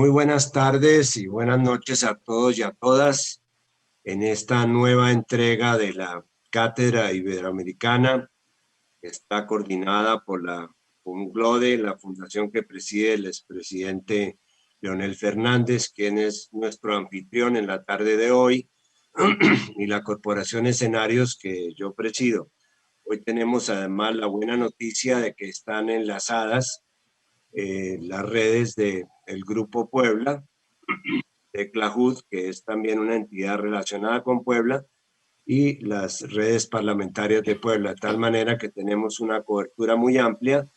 Muy buenas tardes y buenas noches a todos y a todas en esta nueva entrega de la Cátedra Iberoamericana que está coordinada por la FUNGLODE, la fundación que preside el expresidente Leonel Fernández, quien es nuestro anfitrión en la tarde de hoy, y la Corporación Escenarios que yo presido. Hoy tenemos además la buena noticia de que están enlazadas las redes del Grupo Puebla, de CLAJUD, que es también una entidad relacionada con Puebla, y las redes parlamentarias de Puebla, de tal manera que tenemos una cobertura muy amplia,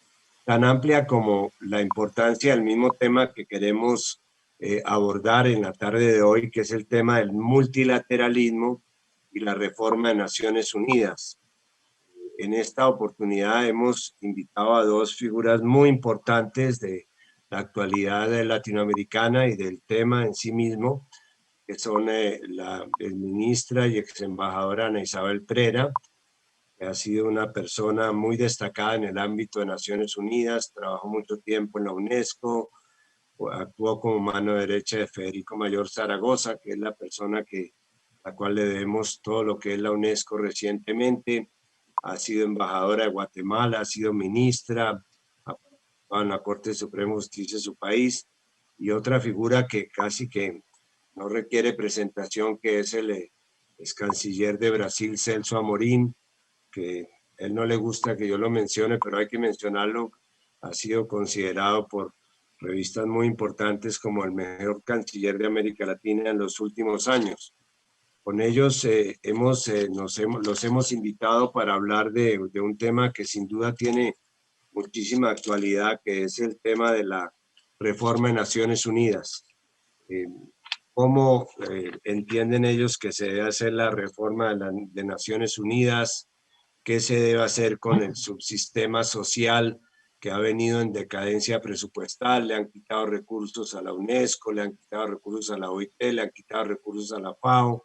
tan amplia como la importancia del mismo tema que queremos abordar en la tarde de hoy, que es el tema del multilateralismo y la reforma de Naciones Unidas. En esta oportunidad hemos invitado a dos figuras muy importantes de la actualidad latinoamericana y del tema en sí mismo, que son la ministra y ex embajadora Ana Isabel Prera, que ha sido una persona muy destacada en el ámbito de Naciones Unidas, trabajó mucho tiempo en la UNESCO, actuó como mano derecha de Federico Mayor Zaragoza, que es la persona a la cual le debemos todo lo que es la UNESCO recientemente. Ha sido embajadora de Guatemala, ha sido ministra, ha participado en la Corte Suprema de Justicia de su país, y otra figura que casi que no requiere presentación, que es el ex canciller de Brasil, Celso Amorim, que a él no le gusta que yo lo mencione, pero hay que mencionarlo. Ha sido considerado por revistas muy importantes como el mejor canciller de América Latina en los últimos años. Con ellos los hemos invitado para hablar de un tema que sin duda tiene muchísima actualidad, que es el tema de la reforma de Naciones Unidas. ¿Cómo entienden ellos que se debe hacer la reforma de Naciones Unidas? ¿Qué se debe hacer con el subsistema social que ha venido en decadencia presupuestal? Le han quitado recursos a la UNESCO, le han quitado recursos a la OIT, le han quitado recursos a la FAO.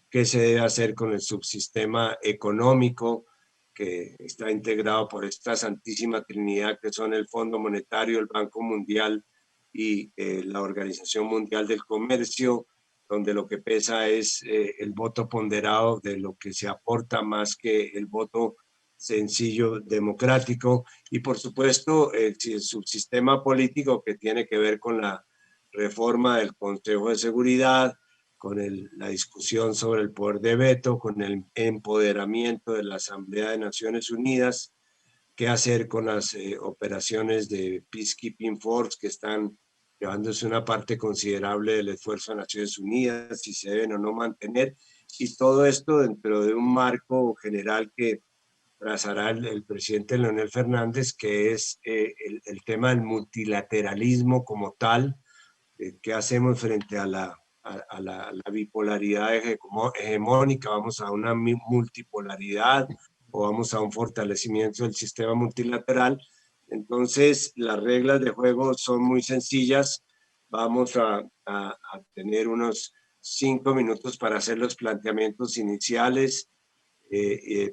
¿Qué se debe hacer con el subsistema económico que está integrado por esta santísima trinidad que son el Fondo Monetario, el Banco Mundial y la Organización Mundial del Comercio, donde lo que pesa es el voto ponderado de lo que se aporta más que el voto sencillo democrático? Y por supuesto el subsistema político que tiene que ver con la reforma del Consejo de Seguridad, con la discusión sobre el poder de veto, con el empoderamiento de la Asamblea de Naciones Unidas, qué hacer con las operaciones de Peacekeeping Force que están llevándose una parte considerable del esfuerzo de Naciones Unidas, si se deben o no mantener, y todo esto dentro de un marco general que trazará el presidente Leonel Fernández, que es el tema del multilateralismo como tal. ¿Qué hacemos frente a la bipolaridad hegemónica? ¿Vamos a una multipolaridad o vamos a un fortalecimiento del sistema multilateral? Entonces, las reglas de juego son muy sencillas. Vamos a tener unos 5 minutos para hacer los planteamientos iniciales.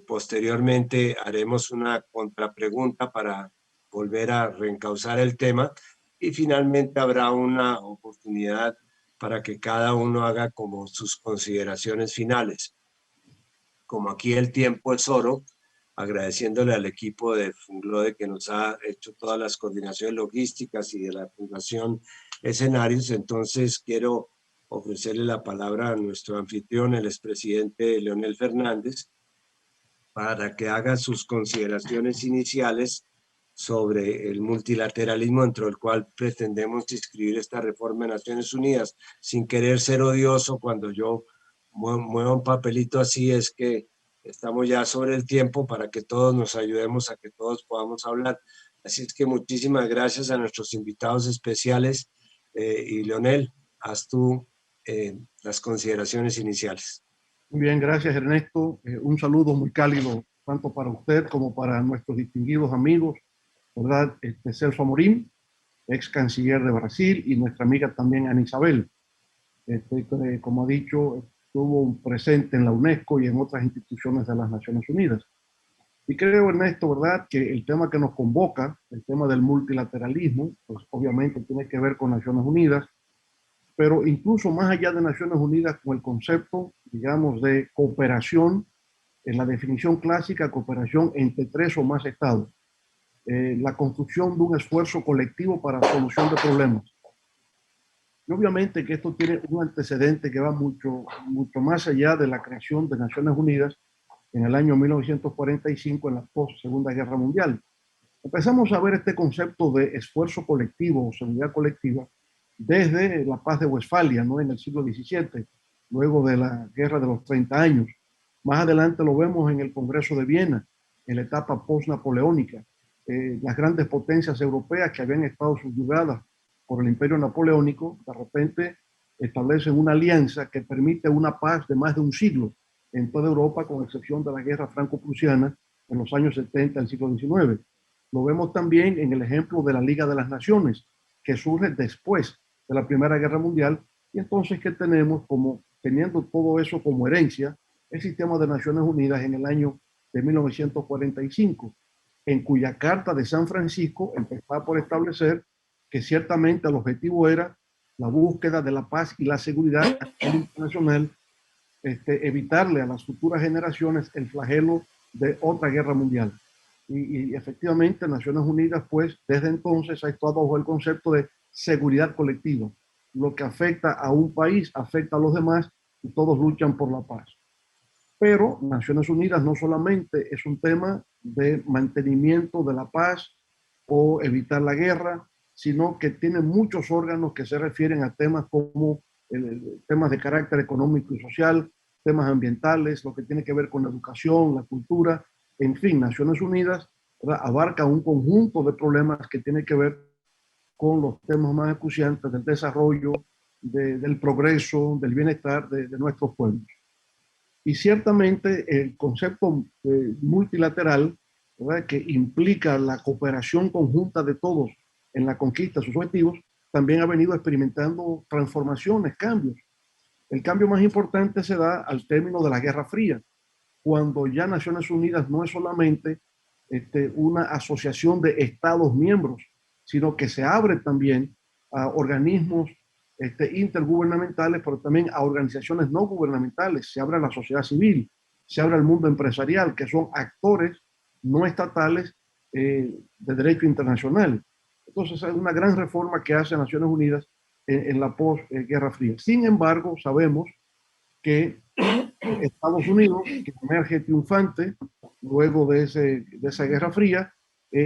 Posteriormente haremos una contrapregunta para volver a reencauzar el tema, y finalmente habrá una oportunidad para que cada uno haga como sus consideraciones finales. Como aquí el tiempo es oro, agradeciéndole al equipo de Funglode que nos ha hecho todas las coordinaciones logísticas y de la Fundación Escenarios, entonces quiero ofrecerle la palabra a nuestro anfitrión, el expresidente Leonel Fernández, para que haga sus consideraciones iniciales sobre el multilateralismo dentro del cual pretendemos inscribir esta reforma de Naciones Unidas. Sin querer ser odioso, cuando yo muevo un papelito así, es que estamos ya sobre el tiempo para que todos nos ayudemos a que todos podamos hablar. Así es que muchísimas gracias a nuestros invitados especiales, y Leonel, haz tú las consideraciones iniciales. Muy bien, gracias Ernesto. Un saludo muy cálido tanto para usted como para nuestros distinguidos amigos, ¿verdad? Celso Amorim, ex canciller de Brasil, y nuestra amiga también Ana Isabel. Como ha dicho, estuvo presente en la UNESCO y en otras instituciones de las Naciones Unidas. Y creo, Ernesto, ¿verdad?, que el tema que nos convoca, el tema del multilateralismo, pues obviamente tiene que ver con Naciones Unidas, pero incluso más allá de Naciones Unidas, con el concepto, digamos, de cooperación, en la definición clásica, cooperación entre 3 o más estados, la construcción de un esfuerzo colectivo para solución de problemas. Y obviamente que esto tiene un antecedente que va mucho, mucho más allá de la creación de Naciones Unidas en el año 1945, en la post-Segunda Guerra Mundial. Empezamos a ver este concepto de esfuerzo colectivo o seguridad colectiva desde la paz de Westfalia, ¿no? En el siglo XVII, luego de la Guerra de los 30 años. Más adelante lo vemos en el Congreso de Viena, en la etapa post-napoleónica. Las grandes potencias europeas que habían estado subyugadas por el Imperio Napoleónico, de repente establecen una alianza que permite una paz de más de un siglo en toda Europa, con excepción de la Guerra Franco-Prusiana en los años 70 del siglo XIX. Lo vemos también en el ejemplo de la Liga de las Naciones, que surge después de la Primera Guerra Mundial, y entonces que tenemos como, teniendo todo eso como herencia, el sistema de Naciones Unidas en el año de 1945, en cuya Carta de San Francisco empezaba por establecer que ciertamente el objetivo era la búsqueda de la paz y la seguridad a nivel internacional, evitarle a las futuras generaciones el flagelo de otra guerra mundial. Y efectivamente Naciones Unidas, pues desde entonces ha estado bajo el concepto de seguridad colectiva. Lo que afecta a un país afecta a los demás y todos luchan por la paz. Pero Naciones Unidas no solamente es un tema de mantenimiento de la paz o evitar la guerra, sino que tiene muchos órganos que se refieren a temas como temas de carácter económico y social, temas ambientales, lo que tiene que ver con la educación, la cultura, en fin, Naciones Unidas, ¿verdad?, abarca un conjunto de problemas que tiene que ver con los temas más acuciantes del desarrollo, del progreso, del bienestar de nuestros pueblos. Y ciertamente el concepto multilateral, ¿verdad?, que implica la cooperación conjunta de todos en la conquista de sus objetivos, también ha venido experimentando transformaciones, cambios. El cambio más importante se da al término de la Guerra Fría, cuando ya Naciones Unidas no es solamente una asociación de Estados miembros, sino que se abre también a organismos intergubernamentales, pero también a organizaciones no gubernamentales. Se abre a la sociedad civil, se abre al mundo empresarial, que son actores no estatales de derecho internacional. Entonces, hay una gran reforma que hace Naciones Unidas en la posguerra fría. Sin embargo, sabemos que Estados Unidos, que emerge triunfante luego de esa Guerra Fría,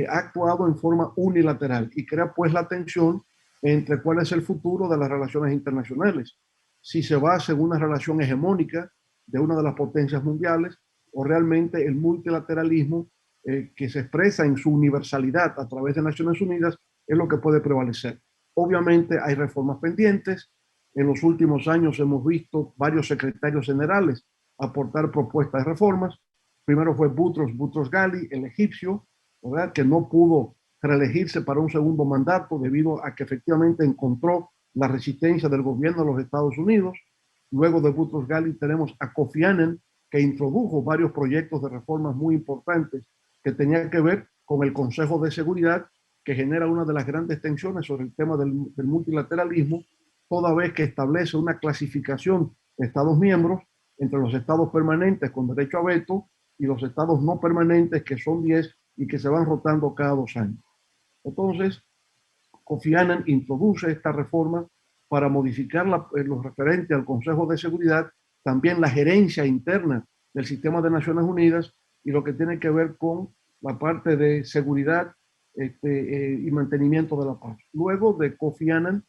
ha actuado en forma unilateral y crea pues la tensión entre cuál es el futuro de las relaciones internacionales. Si se basa en una relación hegemónica de una de las potencias mundiales o realmente el multilateralismo que se expresa en su universalidad a través de Naciones Unidas es lo que puede prevalecer. Obviamente hay reformas pendientes. En los últimos años hemos visto varios secretarios generales aportar propuestas de reformas. Primero fue Boutros Ghali, el egipcio, ¿verdad?, que no pudo reelegirse para un segundo mandato debido a que efectivamente encontró la resistencia del gobierno de los Estados Unidos. Luego de Boutros Ghali tenemos a Kofi Annan, que introdujo varios proyectos de reformas muy importantes que tenían que ver con el Consejo de Seguridad, que genera una de las grandes tensiones sobre el tema del multilateralismo, toda vez que establece una clasificación de Estados miembros entre los estados permanentes con derecho a veto y los estados no permanentes, que son 10 y que se van rotando cada 2 años. Entonces, Kofi Annan introduce esta reforma para modificar lo referente al Consejo de Seguridad, también la gerencia interna del sistema de Naciones Unidas y lo que tiene que ver con la parte de seguridad y mantenimiento de la paz. Luego de Kofi Annan,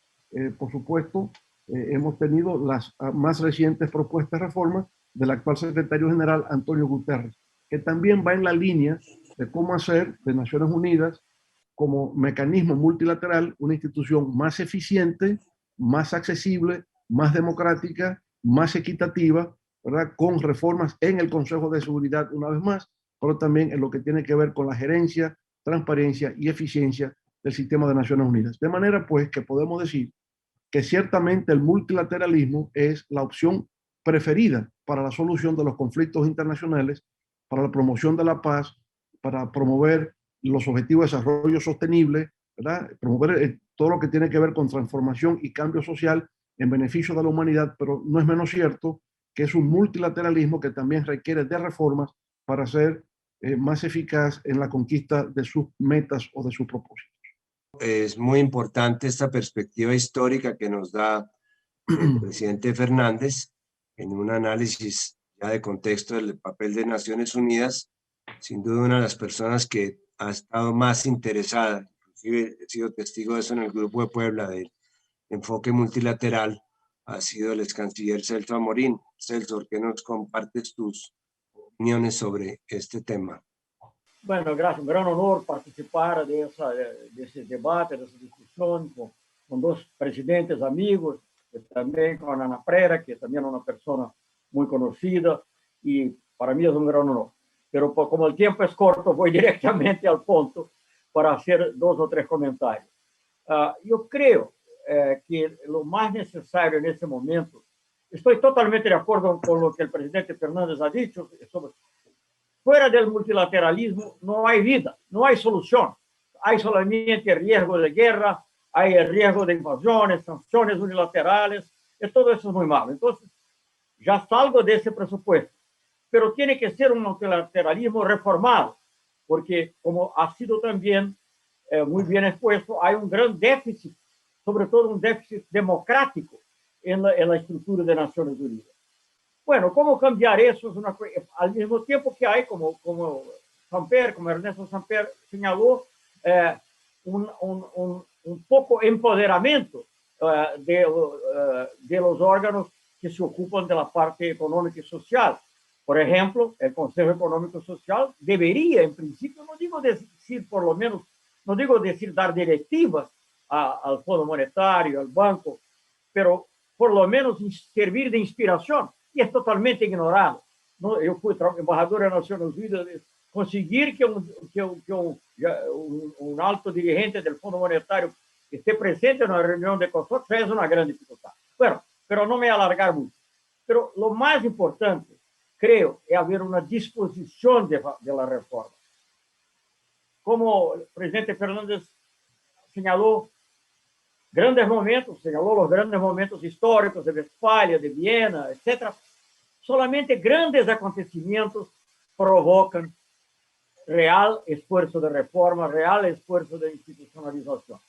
por supuesto, hemos tenido las más recientes propuestas de reforma del actual secretario general Antonio Guterres, que también va en la línea de cómo hacer de Naciones Unidas como mecanismo multilateral una institución más eficiente, más accesible, más democrática, más equitativa, ¿verdad?, con reformas en el Consejo de Seguridad una vez más, pero también en lo que tiene que ver con la gerencia, transparencia y eficiencia del sistema de Naciones Unidas. De manera pues que podemos decir que ciertamente el multilateralismo es la opción preferida para la solución de los conflictos internacionales, para la promoción de la paz, para promover los objetivos de desarrollo sostenible, ¿verdad?, promover todo lo que tiene que ver con transformación y cambio social en beneficio de la humanidad, pero no es menos cierto que es un multilateralismo que también requiere de reformas para ser más eficaz en la conquista de sus metas o de sus propósitos. Es muy importante esta perspectiva histórica que nos da el presidente Fernández en un análisis ya de contexto del papel de Naciones Unidas. Sin duda una de las personas que ha estado más interesada, inclusive he sido testigo de eso en el Grupo de Puebla, del enfoque multilateral, ha sido el ex canciller Celso Amorín. Celso, ¿por qué nos compartes tus opiniones sobre este tema? Bueno, gracias. Un gran honor participar de ese debate, de esa discusión con dos presidentes amigos, y también con Ana Prera, que también es una persona muy conocida, y para mí es un gran honor. Pero como el tiempo es corto, voy directamente al punto para hacer dos o tres comentarios. Yo creo que lo más necesario en este momento, estoy totalmente de acuerdo con lo que el presidente Fernández ha dicho sobre fuera del multilateralismo no hay vida, no hay solución. Hay solamente riesgo de guerra, hay el riesgo de invasiones, sanciones unilaterales, y todo eso es muy malo. Entonces, ya salgo de ese presupuesto. Pero tiene que ser un multilateralismo reformado, porque como ha sido también muy bien expuesto, hay un gran déficit, sobre todo un déficit democrático en la estructura de Naciones Unidas. Bueno, ¿cómo cambiar eso? Es una, al mismo tiempo que hay, como Samper, como Ernesto Samper señaló, un poco empoderamiento de los órganos que se ocupan de la parte económica y social. Por ejemplo, el Consejo Económico y Social debería, en principio, no digo decir por lo menos, no digo decir dar directivas al Fondo Monetario, al banco, pero por lo menos servir de inspiración, y es totalmente ignorado. ¿No? Yo fui embajador de Naciones Unidas, conseguir que un alto dirigente del Fondo Monetario esté presente en una reunión de consorcio es una gran dificultad. Bueno, pero no me voy a alargar mucho. Pero lo más importante, creo, es haber una disposición de la reforma. Como el presidente Fernández señaló, grandes momentos, señaló los grandes momentos históricos de Westfalia, de Viena, etc. Solamente grandes acontecimientos provocan real esfuerzo de reforma, real esfuerzo de institucionalización.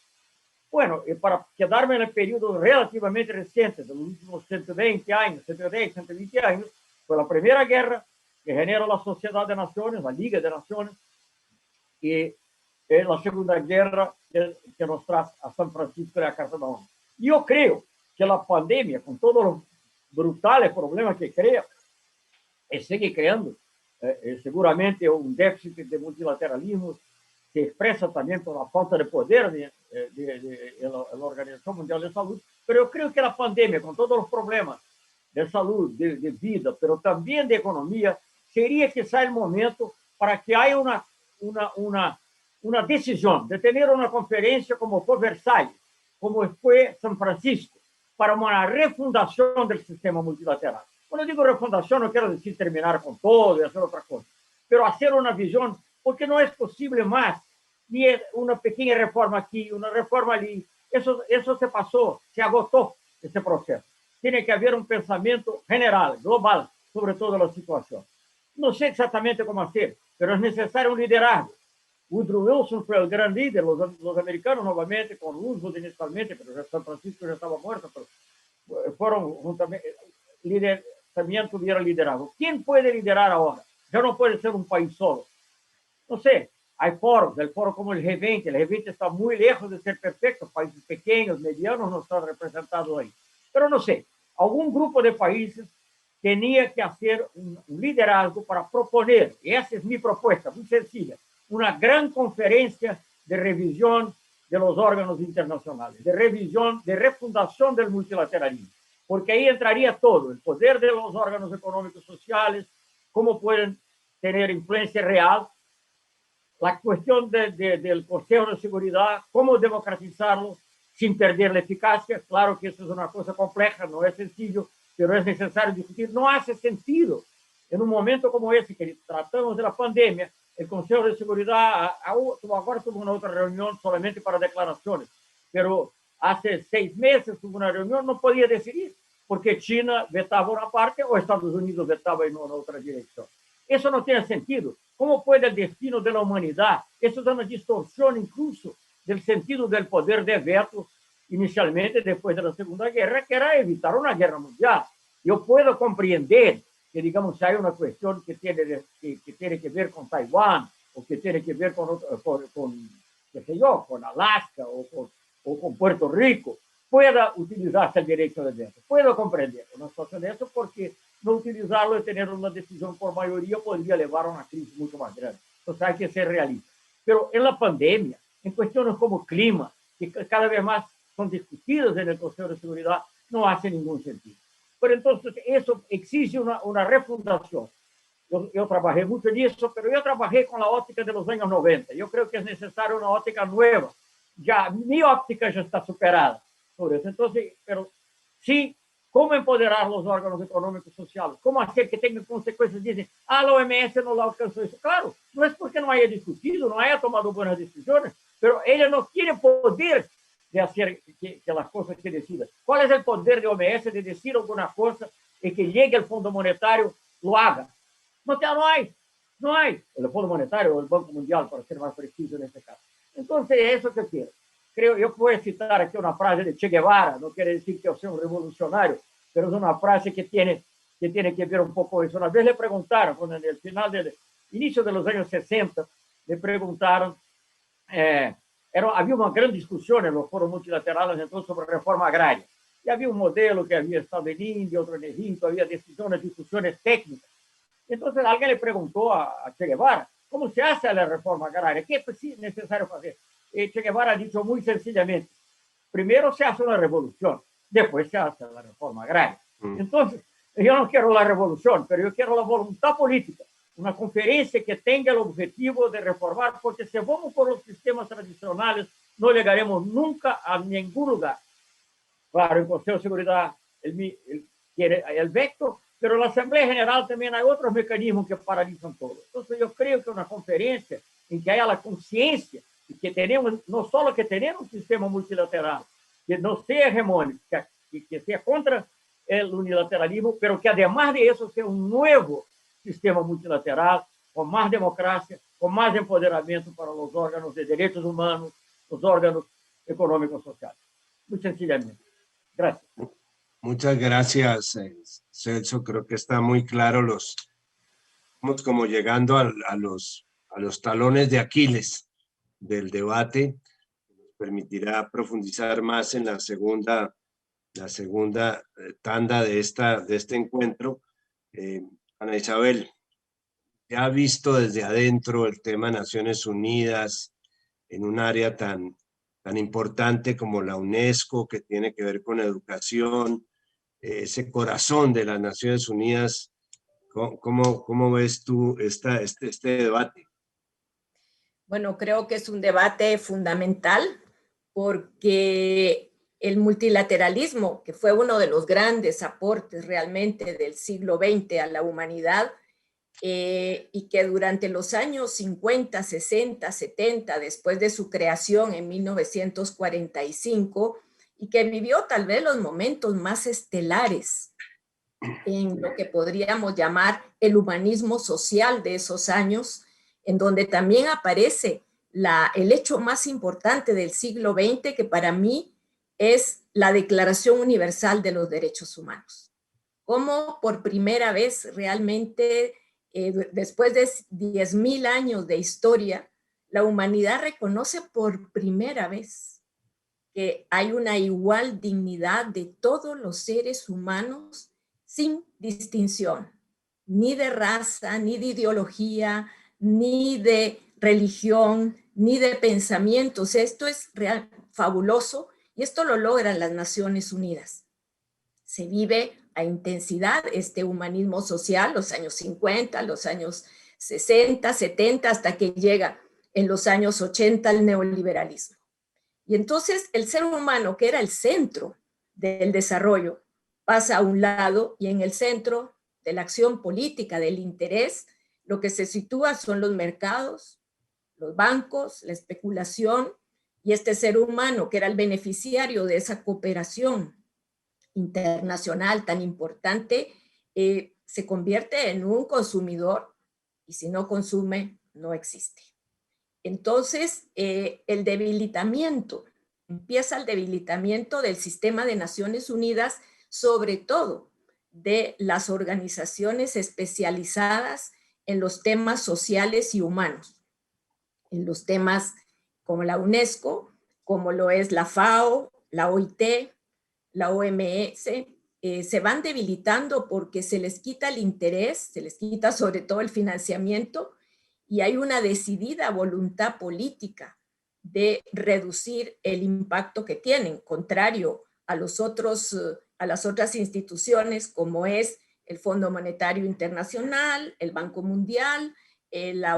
Bueno, y para quedarme en el periodo relativamente reciente, de los últimos 120 años, 110, 120 años, fue la Primera Guerra que genera la Sociedad de Naciones, la Liga de Naciones, y la Segunda Guerra que nos trae a San Francisco de la Carta de la ONU. Yo creo que la pandemia, con todos los brutales problemas que crea, y sigue creando, seguramente un déficit de multilateralismo se expresa también por la falta de poder de la Organización Mundial de Salud, pero yo creo que la pandemia, con todos los problemas de salud, de vida, pero también de economía, sería quizá el momento para que haya una decisión de tener una conferencia como fue Versalles, como fue San Francisco, para una refundación del sistema multilateral. Cuando digo refundación, no quiero decir terminar con todo y hacer otra cosa, pero hacer una visión, porque no es posible más ni una pequeña reforma aquí, una reforma allí. Eso se pasó, se agotó ese proceso. Tiene que haber un pensamiento general, global, sobre toda la situación. No sé exactamente cómo hacer, pero es necesario un liderazgo. Woodrow Wilson fue el gran líder, los americanos nuevamente, con Roosevelt inicialmente, pero San Francisco ya estaba muerto, pero fueron juntamente, también tuvieron liderazgo. ¿Quién puede liderar ahora? Ya no puede ser un país solo. No sé, hay foros, el foro como el G20 está muy lejos de ser perfecto, países pequeños, medianos no están representados ahí. Pero no sé, algún grupo de países tenía que hacer un liderazgo para proponer, y esa es mi propuesta, muy sencilla, una gran conferencia de revisión de los órganos internacionales, de revisión, de refundación del multilateralismo, porque ahí entraría todo, el poder de los órganos económicos sociales, cómo pueden tener influencia real, la cuestión del Consejo de Seguridad, cómo democratizarlo sin perder la eficacia. Claro que eso es una cosa compleja, no es sencillo, pero es necesario discutir. No hace sentido, en un momento como ese, que tratamos de la pandemia, el Consejo de Seguridad ahora tuvo una otra reunión solamente para declaraciones, pero hace 6 meses hubo una reunión, no podía decidir, porque China vetaba una parte o Estados Unidos vetaba en una otra dirección. Eso no tiene sentido. ¿Cómo puede el destino de la humanidad? Eso es una distorsión incluso del sentido del poder de veto inicialmente después de la Segunda Guerra, que era evitar una guerra mundial. Yo puedo comprender que, digamos, si hay una cuestión que tiene que ver con Taiwán o que tiene que ver qué sé yo, con Alaska o con Puerto Rico, pueda utilizarse el derecho de veto. Puedo comprender una situación de eso porque no utilizarlo y tener una decisión por mayoría podría llevar a una crisis mucho más grande. Entonces hay que ser realista. Pero en la pandemia, en cuestiones como clima, que cada vez más son discutidas en el Consejo de Seguridad, no hace ningún sentido. Pero entonces eso exige una refundación. Yo trabajé mucho en eso, pero yo trabajé con la óptica de los años 90. Yo creo que es necesaria una óptica nueva. Ya, mi óptica ya está superada sobre eso. Entonces, pero sí, ¿cómo empoderar los órganos económicos sociales? ¿Cómo hacer que tengan consecuencias? Dicen, la OMS no la alcanzó eso. Claro, no es porque no haya discutido, no haya tomado buenas decisiones, pero ella no tiene poder de hacer que las cosas que decida. ¿Cuál es el poder de OMS de decir alguna cosa y que llegue al Fondo Monetario, lo haga? No hay. No hay. El Fondo Monetario o el Banco Mundial, para ser más preciso en este caso. Entonces, es eso que quiero. Creo, yo puedo citar aquí una frase de Che Guevara, no quiere decir que yo sea un revolucionario, pero es una frase que tiene que ver un poco eso. Una vez le preguntaron, en el final del inicio de los años 60, le preguntaron, había una gran discusión en los foros multilaterales entonces sobre reforma agraria. Y había un modelo que había estado en India, otro en Egipto, había decisiones, discusiones técnicas. Entonces alguien le preguntó a Che Guevara, ¿cómo se hace la reforma agraria? ¿Qué es necesario hacer? Che Guevara ha dicho muy sencillamente, primero se hace una revolución, después se hace la reforma agraria. Entonces, yo no quiero la revolución, pero yo quiero la voluntad política, una conferencia que tenga el objetivo de reformar, porque si vamos por los sistemas tradicionales, no llegaremos nunca a ningún lugar. Claro, el Consejo de Seguridad quiere el veto, pero en la Asamblea General también hay otros mecanismos que paralizan todo. Entonces yo creo que una conferencia en que haya la conciencia de que tenemos, no solo que tenemos un sistema multilateral, que no sea hegemónico, que sea contra el unilateralismo, pero que además de eso sea un nuevo sistema multilateral, con más democracia, con más empoderamiento para los órganos de derechos humanos, los órganos económicos sociales. Muy sencillamente. Gracias. Muchas gracias, Celso. Creo que está muy claro estamos como llegando a los talones de Aquiles del debate. Nos permitirá profundizar más en la segunda tanda de este encuentro. Ana Isabel, ya ha visto desde adentro el tema Naciones Unidas en un área tan importante como la UNESCO, que tiene que ver con educación, ese corazón de las Naciones Unidas. ¿Cómo ves tú este debate? Bueno, creo que es un debate fundamental porque el multilateralismo, que fue uno de los grandes aportes realmente del siglo XX a la humanidad, y que durante los años 50, 60, 70, después de su creación en 1945, y que vivió tal vez los momentos más estelares en lo que podríamos llamar el humanismo social de esos años, en donde también aparece el hecho más importante del siglo XX, que para mí es la Declaración Universal de los Derechos Humanos. Como por primera vez realmente, después de 10.000 años de historia, la humanidad reconoce por primera vez que hay una igual dignidad de todos los seres humanos sin distinción, ni de raza, ni de ideología, ni de religión, ni de pensamientos. Esto es fabuloso y esto lo logran las Naciones Unidas. Se vive a intensidad este humanismo social, los años 50, los años 60, 70, hasta que llega en los años 80 el neoliberalismo. Y entonces el ser humano, que era el centro del desarrollo, pasa a un lado y en el centro de la acción política, del interés, lo que se sitúa son los mercados, los bancos, la especulación Y este ser humano, que era el beneficiario de esa cooperación internacional tan importante, se convierte en un consumidor, y si no consume, no existe. Entonces, empieza el debilitamiento del sistema de Naciones Unidas, sobre todo de las organizaciones especializadas en los temas sociales y humanos, en los temas como la UNESCO, como lo es la FAO, la OIT, la OMS, se van debilitando porque se les quita el interés, se les quita sobre todo el financiamiento, y hay una decidida voluntad política de reducir el impacto que tienen, contrario a las otras instituciones como es el Fondo Monetario Internacional, el Banco Mundial, la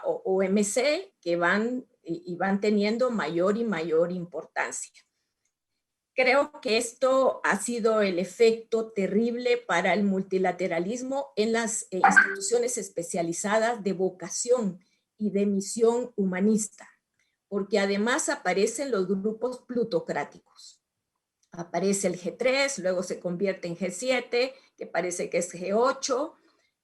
OMC, que van teniendo mayor y mayor importancia. Creo que esto ha sido el efecto terrible para el multilateralismo en las instituciones especializadas de vocación y de misión humanista, porque además aparecen los grupos plutocráticos. Aparece el G3, luego se convierte en G7, que parece que es G8,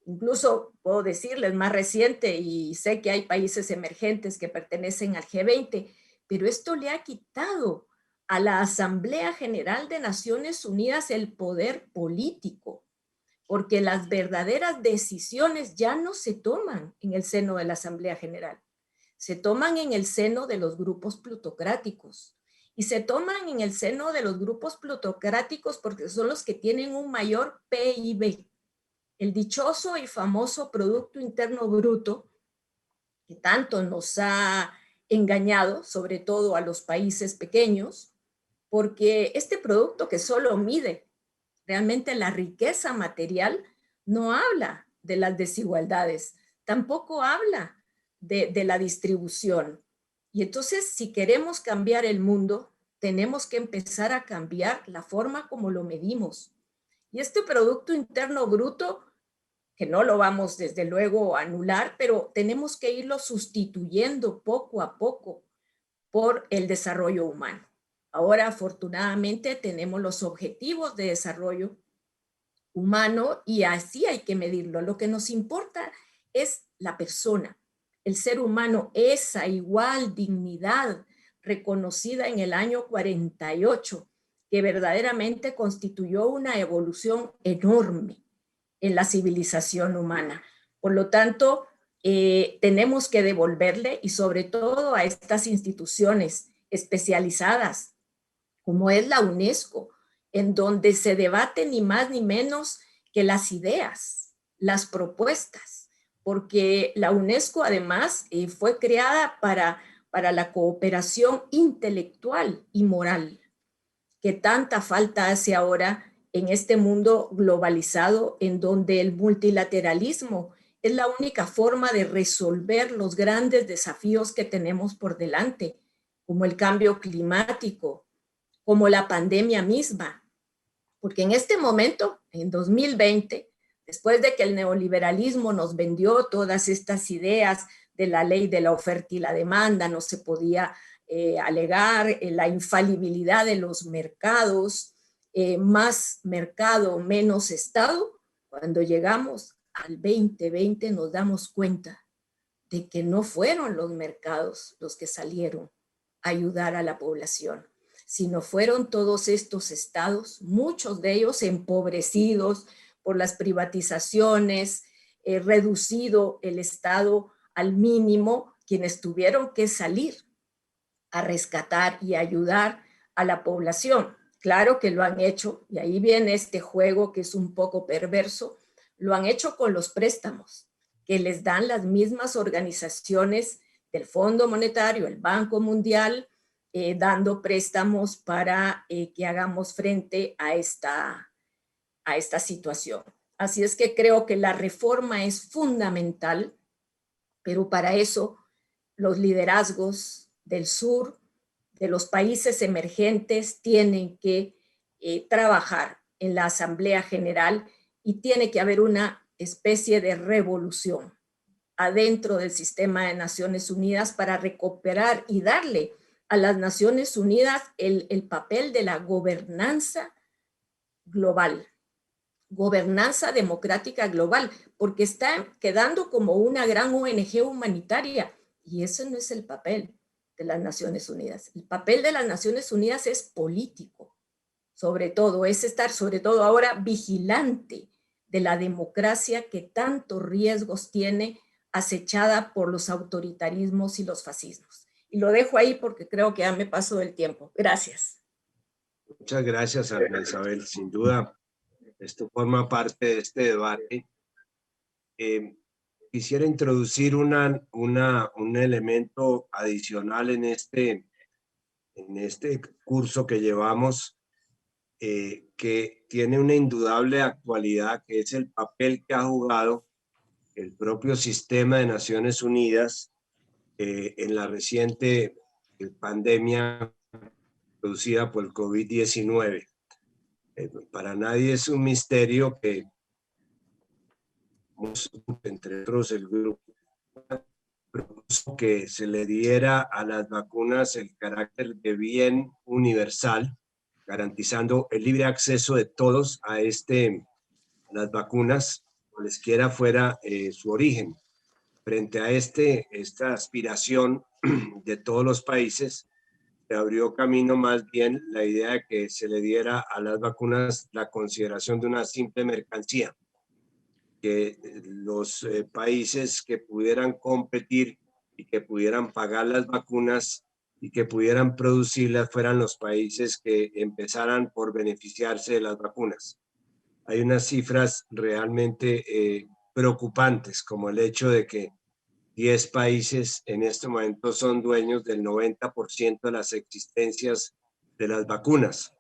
incluso puedo decirles más reciente, y sé que hay países emergentes que pertenecen al G20, pero esto le ha quitado a la Asamblea General de Naciones Unidas el poder político, porque las verdaderas decisiones ya no se toman en el seno de la Asamblea General, se toman en el seno de los grupos plutocráticos, y se toman en el seno de los grupos plutocráticos porque son los que tienen un mayor PIB, el dichoso y famoso Producto Interno Bruto, que tanto nos ha engañado, sobre todo a los países pequeños, porque este producto que solo mide realmente la riqueza material no habla de las desigualdades, tampoco habla de la distribución. Y entonces, si queremos cambiar el mundo, tenemos que empezar a cambiar la forma como lo medimos. Y este Producto Interno Bruto, que no lo vamos desde luego a anular, pero tenemos que irlo sustituyendo poco a poco por el desarrollo humano. Ahora, afortunadamente, tenemos los objetivos de desarrollo humano y así hay que medirlo. Lo que nos importa es la persona, el ser humano, esa igual dignidad reconocida en el año 48, que verdaderamente constituyó una evolución enorme en la civilización humana. Por lo tanto, tenemos que devolverle, y sobre todo a estas instituciones especializadas, como es la UNESCO, en donde se debate ni más ni menos que las ideas, las propuestas, porque la UNESCO además fue creada para la cooperación intelectual y moral, que tanta falta hace ahora en este mundo globalizado, en donde el multilateralismo es la única forma de resolver los grandes desafíos que tenemos por delante, como el cambio climático, como la pandemia misma. Porque en este momento, en 2020, después de que el neoliberalismo nos vendió todas estas ideas de la ley de la oferta y la demanda, no se podía alegar la infalibilidad de los mercados, más mercado, menos Estado. Cuando llegamos al 2020 nos damos cuenta de que no fueron los mercados los que salieron a ayudar a la población, sino fueron todos estos estados, muchos de ellos empobrecidos por las privatizaciones, reducido el Estado al mínimo, quienes tuvieron que salir a rescatar y ayudar a la población. Claro que lo han hecho, y ahí viene este juego que es un poco perverso, lo han hecho con los préstamos que les dan las mismas organizaciones del Fondo Monetario, el Banco Mundial, dando préstamos para que hagamos frente a esta situación. Así es que creo que la reforma es fundamental, pero para eso los liderazgos del sur, de los países emergentes, tienen que trabajar en la Asamblea General y tiene que haber una especie de revolución adentro del sistema de Naciones Unidas para recuperar y darle a las Naciones Unidas el papel de la gobernanza global, gobernanza democrática global, porque está quedando como una gran ONG humanitaria, y ese no es el papel de las Naciones Unidas. El papel de las Naciones Unidas es político, sobre todo, es estar sobre todo ahora vigilante de la democracia que tantos riesgos tiene, acechada por los autoritarismos y los fascismos. Y lo dejo ahí porque creo que ya me pasó el tiempo. Gracias. Muchas gracias, Ana Isabel. Sin duda, esto forma parte de este debate. Quisiera introducir un elemento adicional en este curso que llevamos, que tiene una indudable actualidad, que es el papel que ha jugado el propio sistema de Naciones Unidas en la reciente pandemia producida por el COVID-19. Para nadie es un misterio que, entre otros, el grupo propuso que se le diera a las vacunas el carácter de bien universal, garantizando el libre acceso de todos a las vacunas, cualesquiera fuera su origen. Frente a esta aspiración de todos los países, se abrió camino más bien la idea de que se le diera a las vacunas la consideración de una simple mercancía, que los países que pudieran competir y que pudieran pagar las vacunas y que pudieran producirlas fueran los países que empezaran por beneficiarse de las vacunas. Hay unas cifras realmente preocupantes, como el hecho de que 10 países en este momento son dueños del 90% de las existencias de las vacunas,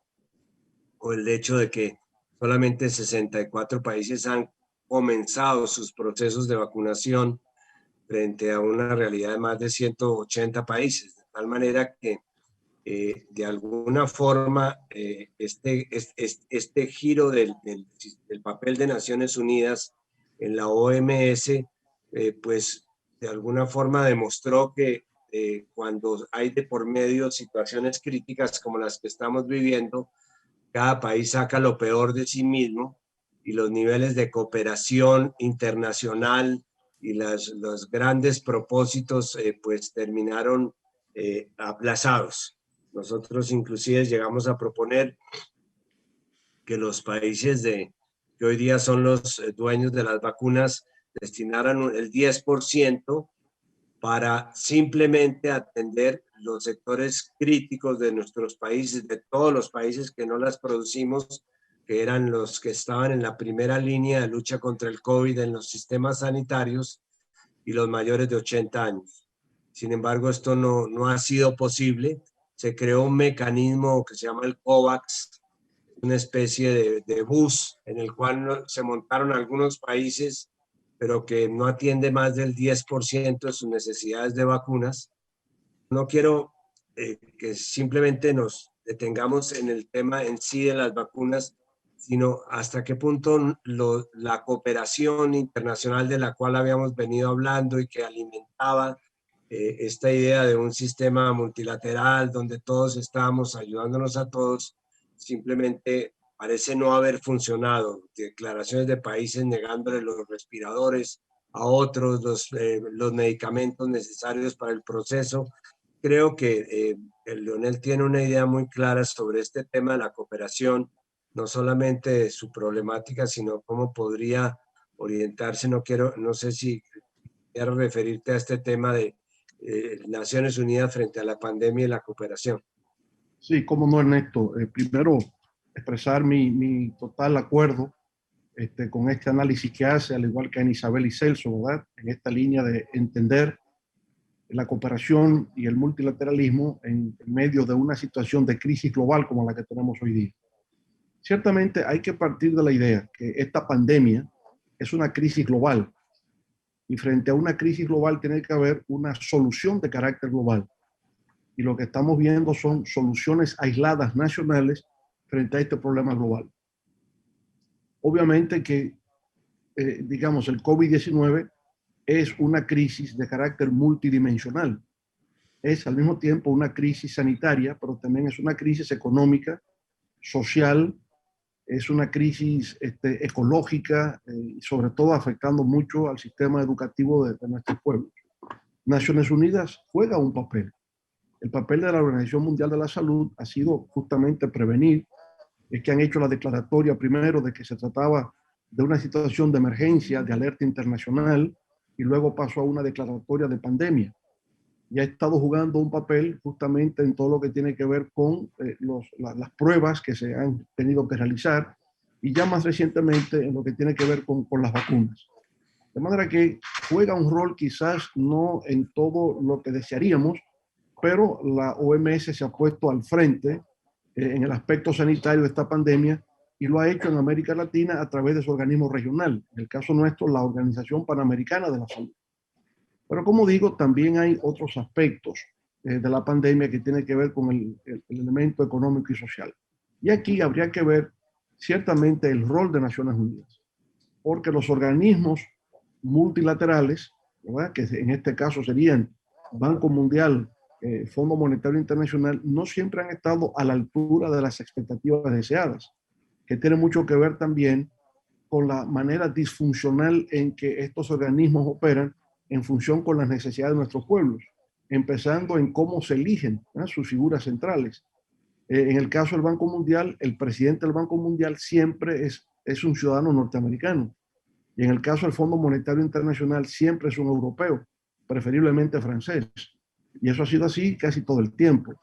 o el hecho de que solamente 64 países han comenzado sus procesos de vacunación frente a una realidad de más de 180 países, de tal manera que de alguna forma este giro del papel de Naciones Unidas en la OMS, pues de alguna forma demostró que cuando hay de por medio situaciones críticas como las que estamos viviendo, cada país saca lo peor de sí mismo y los niveles de cooperación internacional y los grandes propósitos pues terminaron aplazados. Nosotros inclusive llegamos a proponer que los países que hoy día son los dueños de las vacunas destinaran el 10% para simplemente atender los sectores críticos de nuestros países, de todos los países que no las producimos, que eran los que estaban en la primera línea de lucha contra el COVID en los sistemas sanitarios y los mayores de 80 años. Sin embargo, esto no ha sido posible. Se creó un mecanismo que se llama el COVAX, una especie de bus en el cual se montaron algunos países, pero que no atiende más del 10% de sus necesidades de vacunas. No quiero que simplemente nos detengamos en el tema en sí de las vacunas, sino hasta qué punto la cooperación internacional de la cual habíamos venido hablando y que alimentaba esta idea de un sistema multilateral donde todos estábamos ayudándonos a todos, simplemente parece no haber funcionado. Declaraciones de países negándole los respiradores a otros, los medicamentos necesarios para el proceso. Creo que el Leonel tiene una idea muy clara sobre este tema de la cooperación, no solamente de su problemática, sino cómo podría orientarse. No sé si quieres referirte a este tema de Naciones Unidas frente a la pandemia y la cooperación. Sí, cómo no, Ernesto. Primero, expresar mi total acuerdo con este análisis que hace, al igual que Ana Isabel y Celso, ¿verdad? En esta línea de entender la cooperación y el multilateralismo en medio de una situación de crisis global como la que tenemos hoy día. Ciertamente hay que partir de la idea que esta pandemia es una crisis global y frente a una crisis global tiene que haber una solución de carácter global. Y lo que estamos viendo son soluciones aisladas nacionales frente a este problema global. Obviamente que, digamos, el COVID-19 es una crisis de carácter multidimensional. es al mismo tiempo una crisis sanitaria, pero también es una crisis económica, social, es una crisis ecológica y sobre todo afectando mucho al sistema educativo de nuestros pueblos. Naciones Unidas juega un papel. El papel de la Organización Mundial de la Salud ha sido justamente prevenir. Es que han hecho la declaratoria primero de que se trataba de una situación de emergencia, de alerta internacional, y luego pasó a una declaratoria de pandemia. Y ha estado jugando un papel justamente en todo lo que tiene que ver con las pruebas que se han tenido que realizar y ya más recientemente en lo que tiene que ver con las vacunas. De manera que juega un rol quizás no en todo lo que desearíamos, pero la OMS se ha puesto al frente en el aspecto sanitario de esta pandemia y lo ha hecho en América Latina a través de su organismo regional, en el caso nuestro, la Organización Panamericana de la Salud. Pero como digo, también hay otros aspectos de la pandemia que tienen que ver con el elemento económico y social. Y aquí habría que ver ciertamente el rol de Naciones Unidas, porque los organismos multilaterales, ¿verdad?, que en este caso serían Banco Mundial, Fondo Monetario Internacional, no siempre han estado a la altura de las expectativas deseadas, que tiene mucho que ver también con la manera disfuncional en que estos organismos operan en función con las necesidades de nuestros pueblos, empezando en cómo se eligen sus figuras centrales. En el caso del Banco Mundial, el presidente del Banco Mundial siempre es un ciudadano norteamericano. Y en el caso del Fondo Monetario Internacional, siempre es un europeo, preferiblemente francés. Y eso ha sido así casi todo el tiempo.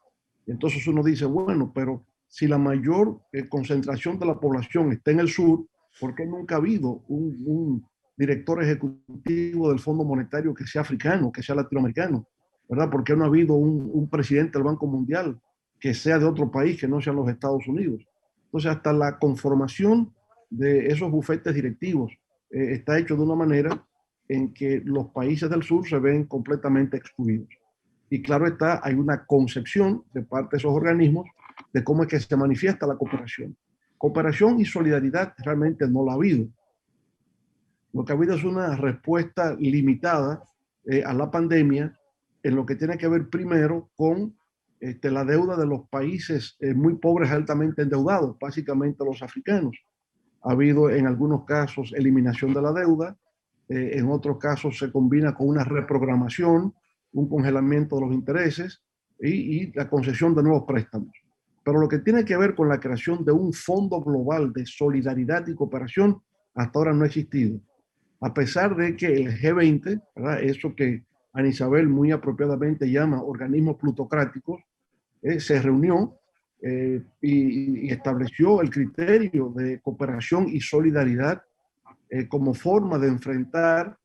Y entonces uno dice, bueno, pero si la mayor concentración de la población está en el sur, ¿por qué nunca ha habido un director ejecutivo del Fondo Monetario que sea africano, que sea latinoamericano? ¿Verdad? ¿Por qué no ha habido un presidente del Banco Mundial que sea de otro país que no sean los Estados Unidos? Entonces, hasta la conformación de esos bufetes directivos está hecho de una manera en que los países del sur se ven completamente excluidos. Y claro está, hay una concepción de parte de esos organismos de cómo es que se manifiesta la cooperación. Cooperación y solidaridad realmente no la ha habido. Lo que ha habido es una respuesta limitada a la pandemia en lo que tiene que ver primero con la deuda de los países muy pobres, altamente endeudados, básicamente los africanos. Ha habido en algunos casos eliminación de la deuda, en otros casos se combina con una reprogramación, un congelamiento de los intereses y la concesión de nuevos préstamos. Pero lo que tiene que ver con la creación de un fondo global de solidaridad y cooperación, hasta ahora no ha existido. A pesar de que el G20, ¿verdad?, eso que Ana Isabel muy apropiadamente llama organismos plutocráticos, se reunió y estableció el criterio de cooperación y solidaridad como forma de enfrentar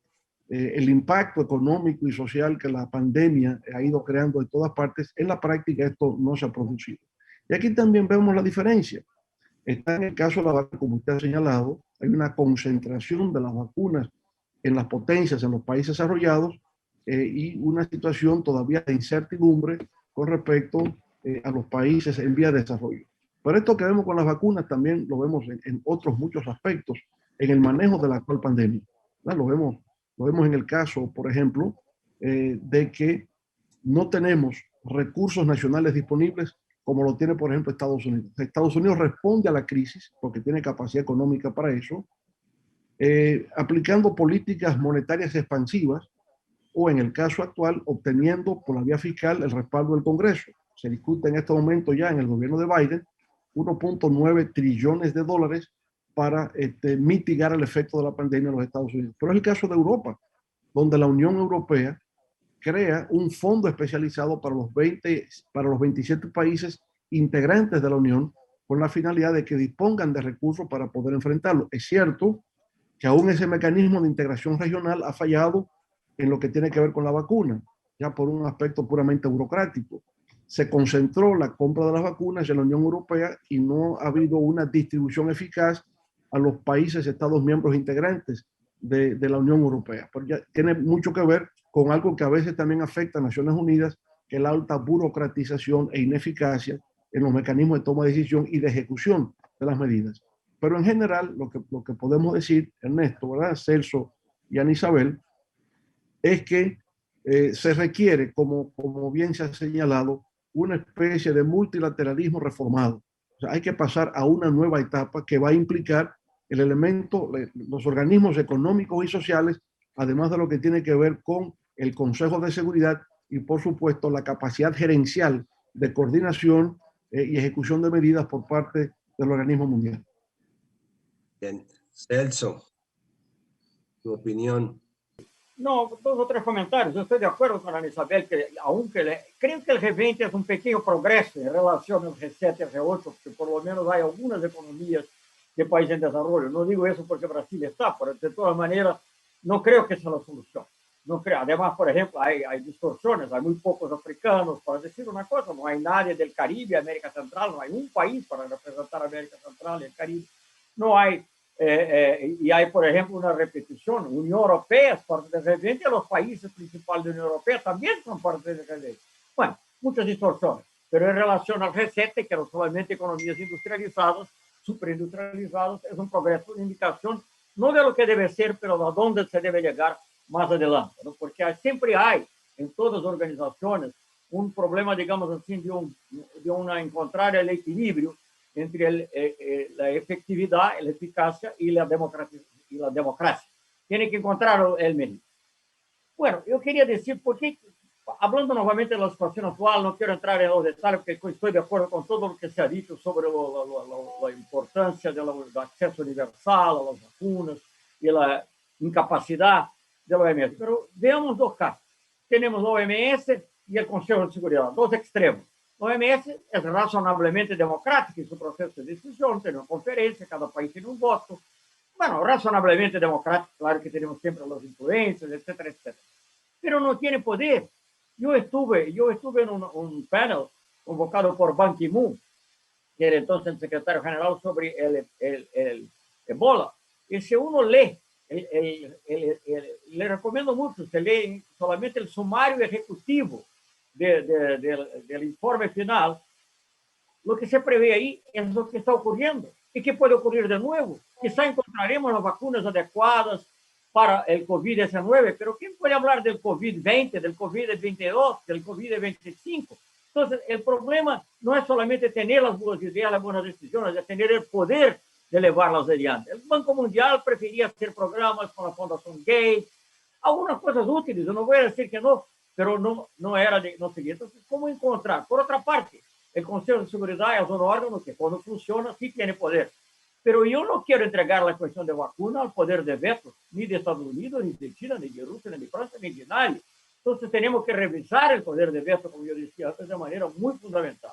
el impacto económico y social que la pandemia ha ido creando en todas partes. En la práctica esto no se ha producido. Y aquí también vemos la diferencia. Está en el caso de la vacuna, como usted ha señalado, hay una concentración de las vacunas en las potencias, en los países desarrollados, y una situación todavía de incertidumbre con respecto a los países en vía de desarrollo. Pero esto que vemos con las vacunas también lo vemos en otros muchos aspectos, en el manejo de la actual pandemia. Lo vemos en el caso, por ejemplo, de que no tenemos recursos nacionales disponibles como lo tiene, por ejemplo, Estados Unidos. Estados Unidos responde a la crisis porque tiene capacidad económica para eso, aplicando políticas monetarias expansivas o, en el caso actual, obteniendo por la vía fiscal el respaldo del Congreso. Se discute en este momento ya en el gobierno de Biden 1.9 trillones de dólares para mitigar el efecto de la pandemia en los Estados Unidos. Pero es el caso de Europa, donde la Unión Europea crea un fondo especializado para los 27 países integrantes de la Unión con la finalidad de que dispongan de recursos para poder enfrentarlo. Es cierto que aún ese mecanismo de integración regional ha fallado en lo que tiene que ver con la vacuna, ya por un aspecto puramente burocrático. Se concentró la compra de las vacunas en la Unión Europea y no ha habido una distribución eficaz a los países, Estados miembros integrantes de la Unión Europea. Pero ya tiene mucho que ver con algo que a veces también afecta a Naciones Unidas, que es la alta burocratización e ineficacia en los mecanismos de toma de decisión y de ejecución de las medidas. Pero en general, lo que podemos decir, Ernesto, ¿verdad?, Celso y Ana Isabel, es que se requiere, como bien se ha señalado, una especie de multilateralismo reformado. O sea, hay que pasar a una nueva etapa que va a implicar el elemento, los organismos económicos y sociales, además de lo que tiene que ver con el Consejo de Seguridad y, por supuesto, la capacidad gerencial de coordinación y ejecución de medidas por parte del organismo mundial. Bien. Celso, tu opinión. No, dos o tres comentarios. Yo estoy de acuerdo con Ana Isabel que, aunque creo que el G20 es un pequeño progreso en relación al G7 y al G8, porque por lo menos hay algunas economías de países en desarrollo. No digo eso porque Brasil está, pero de todas maneras no creo que sea la solución. No creo. Además, por ejemplo, hay distorsiones, hay muy pocos africanos, para decir una cosa, no hay nadie del Caribe, América Central, no hay un país para representar América Central y el Caribe. No hay y hay, por ejemplo, una repetición. Unión Europea es parte del G20 y los países principales de la Unión Europea también son parte del G20. Bueno, muchas distorsiones, pero en relación al G7, que no solamente economías industrializadas, superindustrializadas, es un progreso, una indicación, no de lo que debe ser, pero de dónde se debe llegar más adelante, ¿no? Porque siempre hay, en todas las organizaciones, un problema, digamos así, de encontrar el equilibrio entre la efectividad, la eficacia y la democracia. Tiene que encontrar el medio. Bueno, yo quería decir, porque, hablando nuevamente de la situación actual, no quiero entrar en los detalles, porque estoy de acuerdo con todo lo que se ha dicho sobre la importancia del acceso universal a las vacunas y la incapacidad de la OMS. Pero veamos dos casos. Tenemos la OMS y el Consejo de Seguridad, dos extremos. La OMS es razonablemente democrática en su proceso de decisión, tiene una conferencia, cada país tiene un voto. Bueno, razonablemente democrática, claro que tenemos siempre las influencias, etcétera, etcétera. Pero no tiene poder. Yo estuve en un panel convocado por Ban Ki-moon, que era entonces el secretario general, sobre el Ebola. Y si uno lee, le recomiendo mucho, se lee solamente el sumario ejecutivo del informe final, lo que se prevé ahí es lo que está ocurriendo. ¿Y qué puede ocurrir de nuevo? Quizá encontraremos las vacunas adecuadas para el COVID-19, pero ¿quién puede hablar del COVID-20, del COVID-22, del COVID-25? Entonces, el problema no es solamente tener las buenas ideas, las buenas decisiones, es tener el poder de llevarlas adelante. El Banco Mundial prefería hacer programas con la Fundación Gates, algunas cosas útiles, yo no voy a decir que no, pero no era de no seguir. Entonces, ¿cómo encontrar? Por otra parte, el Consejo de Seguridad es un órgano que cuando funciona sí tiene poder. Pero yo no quiero entregar la cuestión de vacuna al poder de veto, ni de Estados Unidos, ni de China, ni de Rusia, ni de Francia, ni de nadie. Entonces tenemos que revisar el poder de veto, como yo decía antes, de manera muy fundamental.